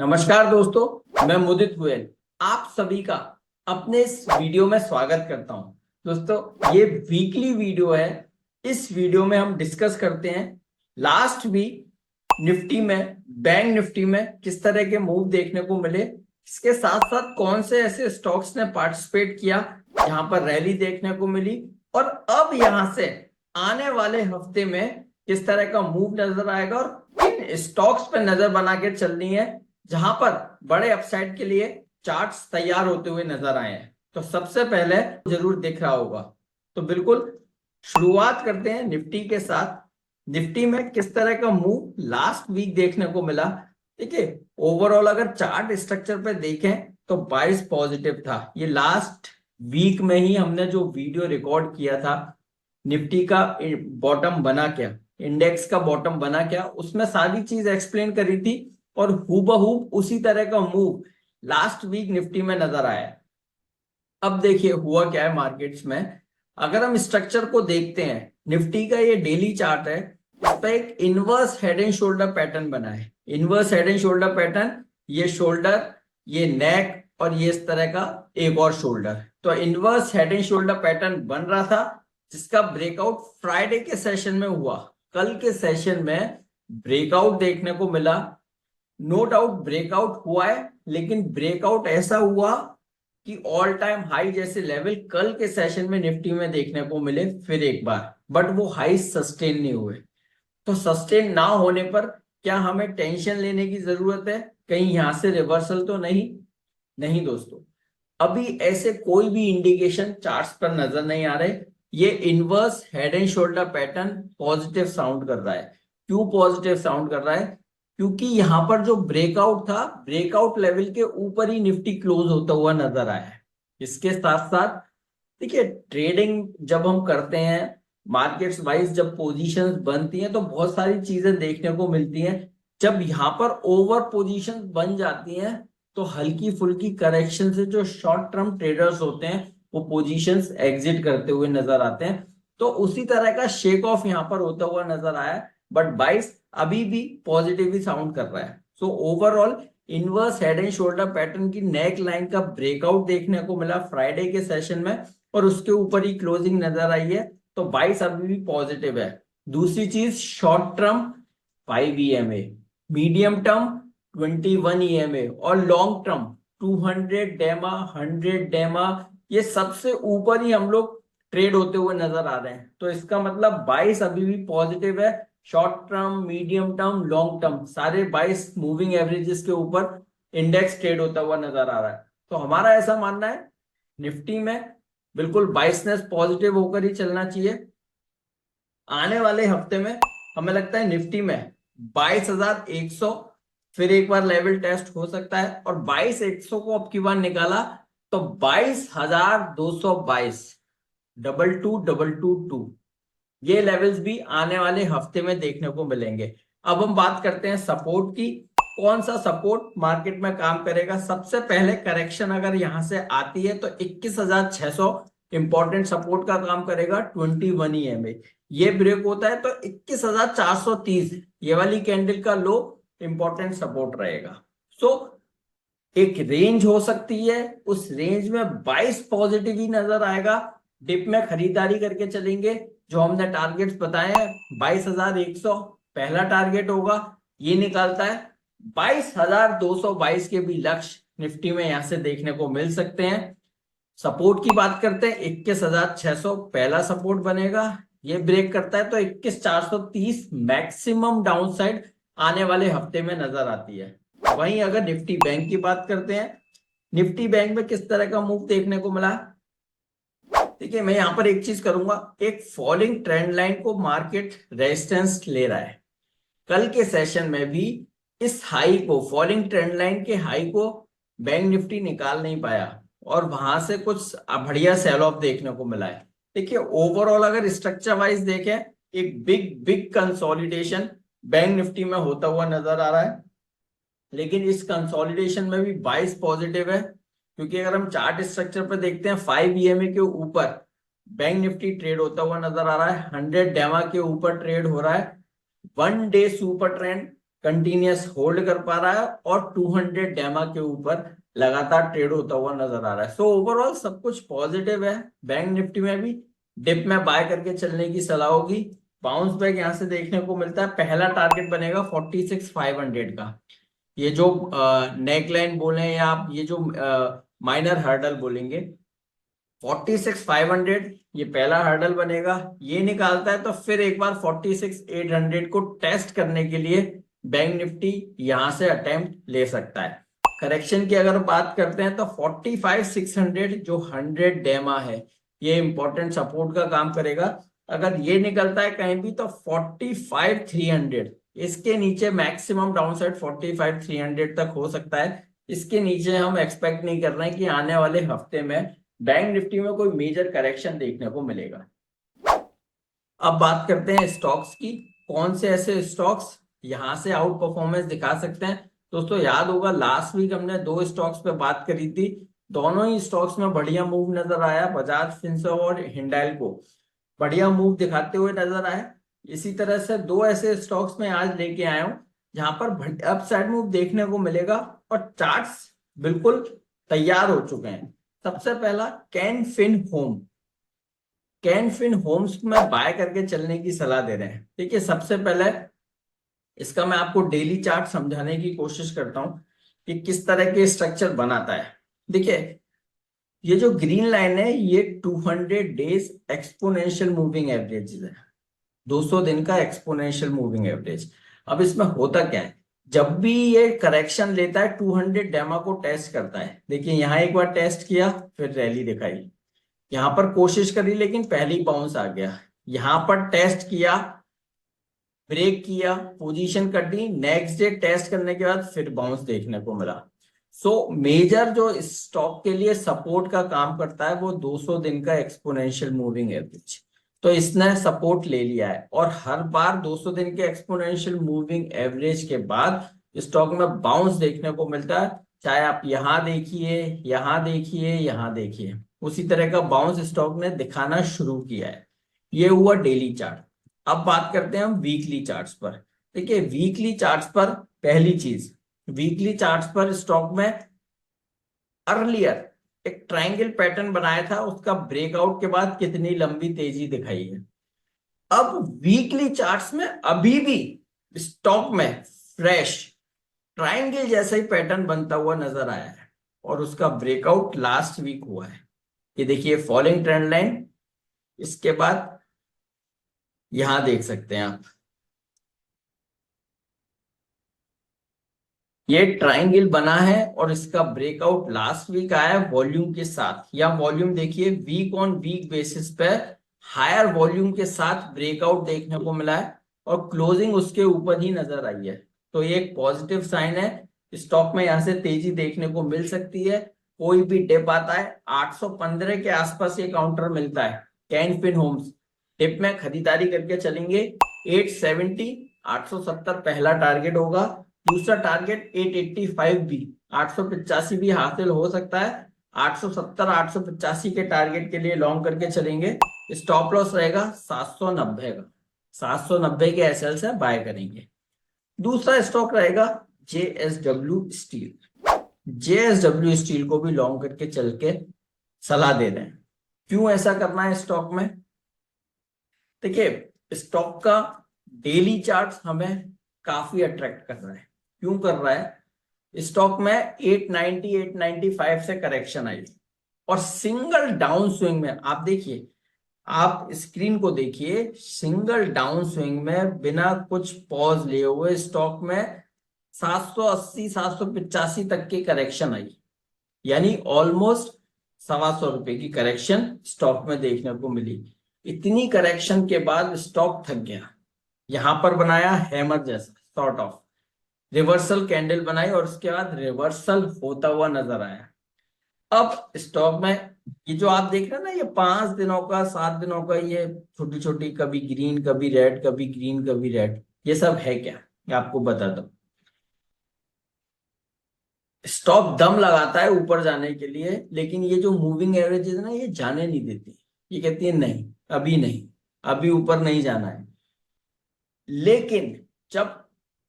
नमस्कार दोस्तों, मैं मुदित गोयल आप सभी का अपने इस वीडियो में स्वागत करता हूं। दोस्तों, ये वीकली वीडियो है। इस वीडियो में हम डिस्कस करते हैं लास्ट वीक निफ्टी में, बैंक निफ्टी में किस तरह के मूव देखने को मिले। इसके साथ साथ कौन से ऐसे स्टॉक्स ने पार्टिसिपेट किया जहां पर रैली देखने को मिली, और अब यहां से आने वाले हफ्ते में किस तरह का मूव नजर आएगा, और इन स्टॉक्स पे नजर बना के चलनी है जहां पर बड़े अपसाइड के लिए चार्ट्स तैयार होते हुए नजर आए हैं। तो सबसे पहले जरूर दिख रहा होगा, तो बिल्कुल शुरुआत करते हैं निफ्टी के साथ। निफ्टी में किस तरह का मूव लास्ट वीक देखने को मिला। देखिए, ओवरऑल अगर चार्ट स्ट्रक्चर पे देखें तो 22 पॉजिटिव था। ये लास्ट वीक में ही हमने जो वीडियो रिकॉर्ड किया था, निफ्टी का बॉटम बना क्या, इंडेक्स का बॉटम बना क्या, उसमें सारी चीज एक्सप्लेन करी थी और हूबहू उसी तरह का मूव लास्ट वीक निफ्टी में नजर आया। अब देखिए हुआ क्या है मार्केट्स में। अगर हम स्ट्रक्चर को देखते हैं, निफ्टी का ये डेली चार्ट है, इस पर एक inverse head and shoulder pattern बना है। Inverse head and shoulder pattern, ये शोल्डर, ये नेक, और ये इस तरह का एक और शोल्डर। तो inverse head and shoulder pattern बन रहा था, जिसका ब्रेकआउट फ्राइडे के सेशन में हुआ। कल के सेशन में ब्रेकआउट देखने को मिला। नो डाउट ब्रेकआउट हुआ है, लेकिन ब्रेकआउट ऐसा हुआ कि ऑल टाइम हाई जैसे लेवल कल के सेशन में निफ्टी में देखने को मिले फिर एक बार, बट वो हाई सस्टेन नहीं हुए। तो सस्टेन ना होने पर क्या हमें टेंशन लेने की जरूरत है? कहीं यहां से रिवर्सल तो नहीं? नहीं दोस्तों, अभी ऐसे कोई भी इंडिकेशन चार्ट्स पर नजर नहीं आ रहे। ये inverse head and shoulder pattern positive sound कर रहा है। क्यों पॉजिटिव साउंड कर रहा है? क्योंकि यहां पर जो ब्रेकआउट था, ब्रेकआउट लेवल के ऊपर ही निफ्टी क्लोज होता हुआ नजर आया है। इसके साथ साथ देखिए, ट्रेडिंग जब हम करते हैं, मार्केट्स वाइज जब पोजीशंस बनती हैं, तो बहुत सारी चीजें देखने को मिलती हैं। जब यहाँ पर ओवर पोजीशंस बन जाती हैं, तो हल्की फुल्की करेक्शन से जो शॉर्ट टर्म ट्रेडर्स होते हैं, वो पोजीशंस एग्जिट करते हुए नजर आते हैं। तो उसी तरह का शेक ऑफ यहाँ पर होता हुआ नजर आया, बट 22 अभी भी पॉजिटिव ही साउंड कर रहा है। So overall inverse head and shoulder pattern की नेक लाइन का ब्रेकआउट देखने को मिला फ्राइडे के सेशन में, और उसके ऊपर ही क्लोजिंग नजर आई है। तो 22 अभी भी पॉजिटिव है। दूसरी चीज, short term 5 EMA, medium term 21 EMA, और लॉन्ग टर्म 200 डेमा, 100 डेमा, ये सबसे ऊपर ही हम लोग ट्रेड होते हुए नजर आ रहे हैं। तो इसका मतलब 22 अभी भी पॉजिटिव है। Short term, medium term, long term, सारे 22 मूविंग एवरेजेस के ऊपर इंडेक्स ट्रेड होता हुआ नजर आ रहा है। तो हमारा ऐसा मानना है, निफ्टी में बिल्कुल बाइसनेस पॉजिटिव होकर ही चलना चाहिए। आने वाले हफ्ते में हमें लगता है निफ्टी में 22,100 फिर एक बार लेवल टेस्ट हो सकता है, और 22,100 को अब की बार निकाला तो 22,222, 2222, ये लेवल्स भी आने वाले हफ्ते में देखने को मिलेंगे। अब हम बात करते हैं सपोर्ट की। कौन सा सपोर्ट मार्केट में काम करेगा? सबसे पहले करेक्शन अगर यहां से आती है तो 21,600 इंपॉर्टेंट सपोर्ट का काम करेगा। 21 ईएमए ये ब्रेक होता है तो 21,430 ये वाली कैंडल का लो इंपॉर्टेंट सपोर्ट रहेगा। सो एक रेंज हो सकती है, उस रेंज में 22 पॉजिटिव ही नजर आएगा। डिप में खरीदारी करके चलेंगे। जो हमने टारगेट्स बताए हैं, 22,100 पहला टारगेट होगा, ये निकालता है। 22,222 के भी लक्ष्य निफ्टी में यहां से देखने को मिल सकते हैं। सपोर्ट की बात करते हैं, 21,600 पहला सपोर्ट बनेगा, ये ब्रेक करता है तो 21,430 मैक्सिमम डाउनसाइड आने वाले हफ्ते में नजर आती है। वहीं अगर निफ्टी बैंक की बात करते हैं, निफ्टी बैंक में किस तरह का मूव देखने को मिला? देखिए, मैं यहां पर एक चीज करूंगा, एक फॉलिंग ट्रेंड लाइन को मार्केट रेजिस्टेंस ले रहा है। कल के सेशन में भी इस हाई को, फॉलिंग ट्रेंड लाइन के हाई को बैंक निफ्टी निकाल नहीं पाया, और वहां से कुछ बढ़िया सेल ऑफ देखने को मिला है। देखिए, ओवरऑल अगर स्ट्रक्चर वाइज देखें, एक big big consolidation bank Nifty में होता हुआ नजर आ रहा है। लेकिन इस कंसोलिडेशन में भी 22 पॉजिटिव है, क्योंकि अगर हम चार्ट स्ट्रक्चर पर देखते हैं, 5 ईएमए के ऊपर बैंक निफ्टी ट्रेड होता हुआ नजर आ रहा है। 100 डेमा के ऊपर ट्रेड हो रहा है। 1 day super trend continuous hold कर पा रहा है और 200 डेमा के ऊपर लगातार ट्रेड होता हुआ नजर आ रहा है। सो ओवरऑल सब कुछ पॉजिटिव है। बैंक निफ्टी में भी डिप में बाय करके चलने की सलाह होगी। बाउंस बैक यहां से देखने को मिलता है। पहला टारगेट बनेगा 46,500 का। ये जो नेक लाइन बोले या आप ये जो माइनर हर्डल बोलेंगे, 46,500 ये पहला हर्डल बनेगा। ये निकालता है तो फिर एक बार 46,800 को टेस्ट करने के लिए बैंक निफ्टी यहां से अटेम्प्ट ले सकता है। करेक्शन की अगर बात करते हैं तो 45,600 जो 100 डेमा है ये इंपॉर्टेंट सपोर्ट का काम करेगा। अगर ये निकलता है कहीं भी तो 45,300, इसके नीचे मैक्सिमम डाउनसाइड 45,300 तक हो सकता है। इसके नीचे हम एक्सपेक्ट नहीं कर रहे हैं कि आने वाले हफ्ते में बैंक निफ्टी में कोई मेजर करेक्शन देखने को मिलेगा। अब बात करते हैं स्टॉक्स की। कौन से ऐसे स्टॉक्स यहां से आउट परफॉर्मेंस दिखा सकते हैं। दोस्तों याद होगा लास्ट वीक हमने दो स्टॉक्स पे बात करी थी। दोनों ही स्टॉक्स में बढ़िया मूव नजर आया। बजाज फिनसर्व और हिंडाल्को बढ़िया मूव दिखाते हुए नजर आए। इसी तरह से दो ऐसे स्टॉक्स में आज लेके आया हूं जहां पर अपसाइड मूव देखने को मिलेगा और चार्ट्स बिल्कुल तैयार हो चुके हैं। सबसे पहला कैन फिन होम। कैन फिन होम्स में बाय करके चलने की सलाह दे रहे हैं। देखिए सबसे पहले इसका मैं आपको डेली चार्ट समझाने की कोशिश करता हूं कि किस तरह के स्ट्रक्चर बनाता है। देखिए ये जो ग्रीन लाइन है ये 200 डेज एक्सपोनेंशियल मूविंग एवरेज है। 200 दिन का एक्सपोनेंशियल मूविंग एवरेज। अब इसमें होता क्या है, जब भी ये करेक्शन लेता है 200 डेमा को टेस्ट करता है। देखिए यहां एक बार टेस्ट किया फिर रैली दिखाई, यहां पर कोशिश करी लेकिन पहली बाउंस आ गया, यहां पर टेस्ट किया, ब्रेक किया, पोजीशन कर दी, नेक्स्ट डे टेस्ट करने के बाद फिर बाउंस देखने को मिला। सो मेजर जो स्टॉक के लिए सपोर्ट का काम करता है वो 200 दिन का एक्सपोनेंशियल मूविंग एवरेज। तो इसने सपोर्ट ले लिया है और हर बार 200 दिन के एक्सपोनेंशियल मूविंग एवरेज के बाद स्टॉक में बाउंस देखने को मिलता है। चाहे आप यहां देखिए, यहां देखिए, यहां देखिए, उसी तरह का बाउंस स्टॉक ने दिखाना शुरू किया है। ये हुआ डेली चार्ट। अब बात करते हैं हम वीकली चार्ट्स पर। देखिए वीकली चार्ट्स पर पहली चीज, वीकली चार्ट्स पर स्टॉक में अर्लियर एक ट्रायंगल पैटर्न बनाया था, उसका ब्रेकआउट के बाद कितनी लंबी तेजी दिखाई है। अब वीकली चार्ट्स में अभी भी स्टॉक में फ्रेश ट्रायंगल जैसा ही पैटर्न बनता हुआ नजर आया है और उसका ब्रेकआउट लास्ट वीक हुआ है। ये देखिए फॉलोइंग ट्रेंड लाइन, इसके बाद यहां देख सकते हैं आप ये ट्रायंगल बना है और इसका ब्रेकआउट लास्ट वीक आया है वॉल्यूम के साथ। या वॉल्यूम देखिए वीक ऑन वीक बेसिस पे हायर वॉल्यूम के साथ ब्रेकआउट देखने को मिला है और क्लोजिंग उसके ऊपर ही नजर आई है। तो ये एक पॉजिटिव साइन है। स्टॉक में यहां से तेजी देखने को मिल सकती है। कोई भी डिप आता है 815 के आसपास ये काउंटर मिलता है। कैन फिन होम्स डिप में खरीदारी करके चलेंगे। 870 870 पहला टारगेट होगा। दूसरा टारगेट 885 भी, 885 भी हासिल हो सकता है। 870 885 के टारगेट के लिए लॉन्ग करके चलेंगे। स्टॉप लॉस रहेगा 790 का। 790 के एसएल से बाय करेंगे। दूसरा स्टॉक रहेगा जेएसडब्ल्यू स्टील। जेएसडब्ल्यू स्टील को भी लॉन्ग करके चल के सलाह दे रहे हैं। क्यों ऐसा करना है स्टॉक में। देखिए स्टॉक का डेली चार्ट हमें काफी अट्रैक्ट कर रहा है। क्यों कर रहा है, स्टॉक में 890 895 से करेक्शन आई और सिंगल डाउन स्विंग में आप देखिए, आप स्क्रीन को देखिए, सिंगल डाउन स्विंग में बिना कुछ पॉज लिए हुए स्टॉक में 780 785 तक की करेक्शन आई। यानी ऑलमोस्ट ₹125 की करेक्शन स्टॉक में देखने को मिली। इतनी करेक्शन के बाद स्टॉक थक गया, यहां पर बनाया हैमर जैसा सॉर्ट ऑफ रिवर्सल कैंडल बनाई और उसके बाद रिवर्सल होता हुआ नजर आया। अब स्टॉक में ये जो आप देख रहे हैं ना, ये 5 दिनों का 7 दिनों का, ये छोटी छोटी कभी ग्रीन कभी रेड, कभी ग्रीन कभी रेड, ये सब है क्या, ये आपको बता दो। स्टॉक दम लगाता है ऊपर जाने के लिए, लेकिन ये जो मूविंग एवरेज है ना, ये जाने नहीं देती। ये कहती है नहीं, अभी नहीं, अभी ऊपर नहीं जाना है। लेकिन जब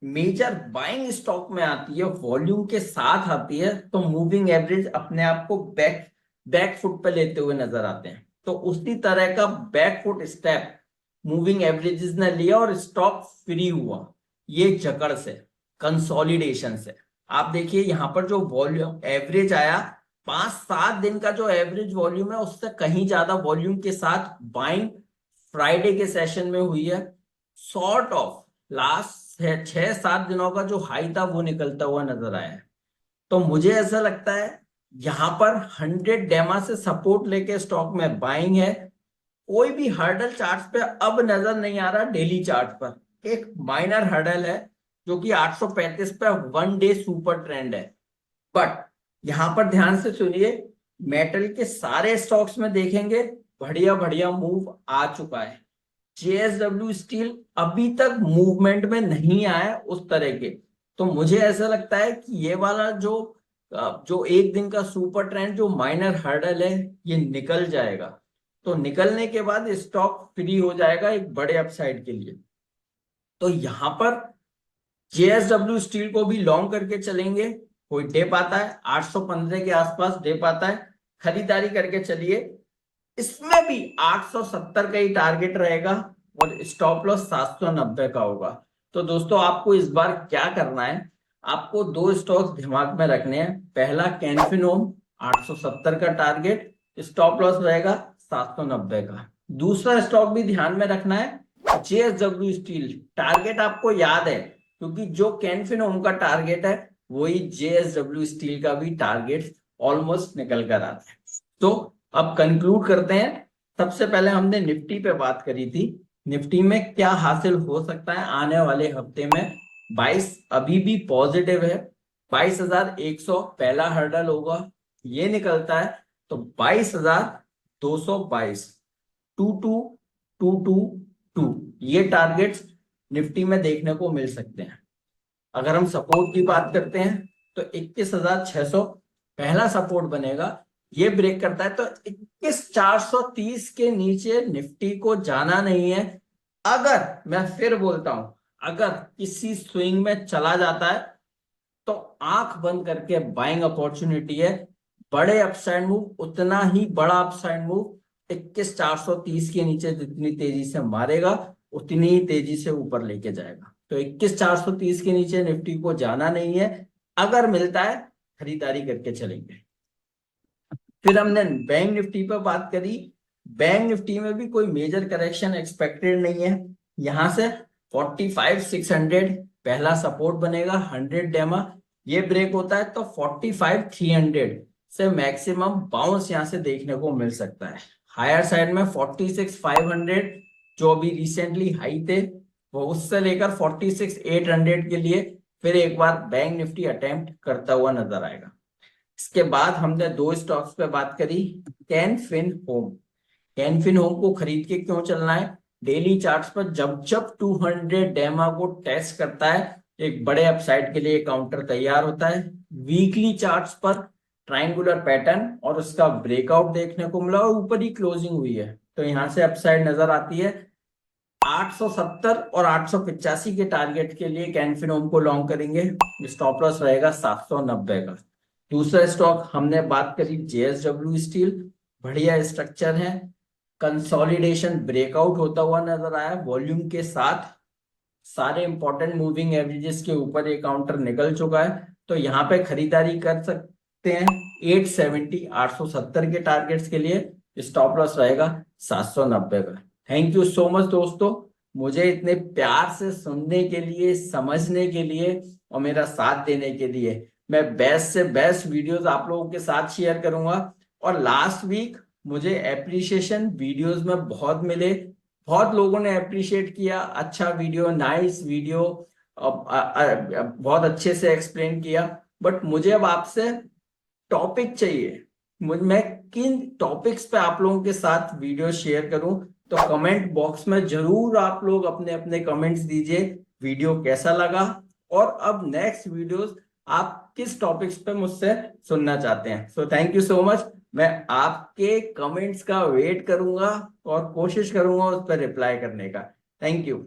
मेजर बाइंग स्टॉक में आती है, वॉल्यूम के साथ आती है, तो मूविंग एवरेज अपने आप को बैक फुट पे लेते हुए नजर आते हैं। तो उसी तरह का back foot step moving averages ने लिया और स्टॉक फ्री हुआ ये जकड़ से, कंसोलिडेशन से। आप देखिए यहाँ पर जो वॉल्यूम एवरेज आया, 5-7 दिन का जो एवरेज वॉल्यूम है उससे कहीं ज्यादा वॉल्यूम के साथ बाइंग फ्राइडे के सेशन में हुई है। सॉर्ट ऑफ लास्ट 6-7 दिनों का जो हाई था वो निकलता हुआ नजर आया है। तो मुझे ऐसा लगता है यहां पर 100 डेमा से सपोर्ट लेके स्टॉक में बाइंग है। कोई भी हर्डल चार्ट पे अब नजर नहीं आ रहा। डेली चार्ट पर एक माइनर हर्डल है जो कि 835 पे 1 डे सुपर ट्रेंड है। बट यहां पर ध्यान से सुनिए, मेटल के सारे स्टॉक्स में देखेंगे बढ़िया बढ़िया मूव आ चुका है। जेएसडब्ल्यू स्टील अभी तक मूवमेंट में नहीं आया उस तरह के। तो मुझे ऐसा लगता है कि ये वाला जो एक दिन का सुपर ट्रेंड, जो माइनर हर्डल है, ये निकल जाएगा। तो निकलने के बाद स्टॉक फ्री हो जाएगा एक बड़े अपसाइड के लिए। तो यहां पर जेएसडब्ल्यू स्टील को भी लॉन्ग करके चलेंगे। कोई डिप आता है 815 के आसपास, डिप आता है, खरीदारी करके चलिए। इसमें भी 870 का ही टारगेट रहेगा और स्टॉप लॉस 790 का होगा। तो दोस्तों आपको इस बार क्या करना है, आपको दो स्टॉक्स दिमाग में रखने हैं। पहला कैनफिनोम, 870 का टारगेट, स्टॉप लॉस रहेगा 790 का। दूसरा स्टॉक भी ध्यान में रखना है, जेएसडब्ल्यू स्टील। टारगेट आपको याद है क्योंकि जो कैनफिनोम का टारगेट है वही जेएसडब्ल्यू स्टील का भी टारगेट ऑलमोस्ट निकल कर आता है। तो अब कंक्लूड करते हैं। सबसे पहले हमने निफ्टी पे बात करी थी, निफ्टी में क्या हासिल हो सकता है आने वाले हफ्ते में। 22 अभी भी पॉजिटिव है, 22,100 पहला हर्डल होगा, ये निकलता है तो 22,222, 22,222 ये टारगेट्स निफ्टी में देखने को मिल सकते हैं। अगर हम सपोर्ट की बात करते हैं तो 21,600 पहला सपोर्ट बनेगा, ये ब्रेक करता है तो 21,430 के नीचे निफ्टी को जाना नहीं है। अगर मैं फिर बोलता हूं, अगर किसी स्विंग में चला जाता है तो आंख बंद करके बाइंग अपॉर्चुनिटी है। बड़े अपसाइड मूव, उतना ही बड़ा अपसाइड मूव 21,430 के नीचे जितनी तेजी से मारेगा उतनी ही तेजी से ऊपर लेके जाएगा। तो 21,430 के नीचे निफ्टी को जाना नहीं है। अगर मिलता है खरीदारी करके चलेंगे। फिर हमने बैंक निफ्टी पर बात करी। बैंक निफ्टी में भी कोई मेजर करेक्शन एक्सपेक्टेड नहीं है। यहां से 45,600 पहला सपोर्ट बनेगा, 100 डेमा, ये ब्रेक होता है तो 45,300 से मैक्सिमम बाउंस यहां से देखने को मिल सकता है। हायर साइड में 46,500 जो अभी रिसेंटली हाई थे, वो उससे लेकर 46,800 के लिए फिर एक बार बैंक निफ्टी अटेम्प्ट करता हुआ नजर आएगा। इसके बाद हमने दो स्टॉक्स पे बात करी। कैन फिन होम, कैन फिन होम को खरीद के क्यों चलना है। डेली चार्ट्स पर जब जब 200 डेमा को टेस्ट करता है एक बड़े अपसाइड के लिए काउंटर तैयार होता है। वीकली चार्ट्स पर ट्राइंगुलर पैटर्न और उसका ब्रेकआउट देखने को मिला और ऊपर ही क्लोजिंग हुई है, तो यहां से अपसाइड नजर आती है। 870 और 885 के टारगेट के लिए कैनफिनोम को लॉन्ग करेंगे, स्टॉप लॉस रहेगा 790 का। दूसरा स्टॉक हमने बात करी जेएसडब्ल्यू स्टील, बढ़िया स्ट्रक्चर है, कंसोलिडेशन ब्रेकआउट होता हुआ नजर आया वॉल्यूम के साथ। सारे इंपॉर्टेंट मूविंग एवरेजेस के ऊपर ये काउंटर निकल चुका है, तो यहाँ पे खरीदारी कर सकते हैं। 870 870 के टारगेट्स के लिए स्टॉप लॉस रहेगा 790 का। थैंक यू सो मच दोस्तों, मुझे इतने प्यार से सुनने के लिए, समझने के लिए और मेरा साथ देने के लिए। मैं बेस्ट से बेस्ट वीडियोस आप लोगों के साथ शेयर करूंगा। और लास्ट वीक मुझे एप्रिसिएशन वीडियोस में बहुत मिले, बहुत लोगों ने अप्रिशिएट किया, अच्छा वीडियो, नाइस वीडियो, बहुत अच्छे से एक्सप्लेन किया। बट मुझे अब आपसे टॉपिक चाहिए, मैं किन टॉपिक्स पे आप लोगों के साथ वीडियो शेयर करूं। तो कमेंट बॉक्स में जरूर आप लोग अपने अपने कमेंट्स दीजिए, वीडियो कैसा लगा और अब नेक्स्ट वीडियोस आप किस टॉपिक्स पे मुझसे सुनना चाहते हैं। So thank you so much, मैं आपके कमेंट्स का वेट करूंगा और कोशिश करूंगा उस पर रिप्लाई करने का। Thank you.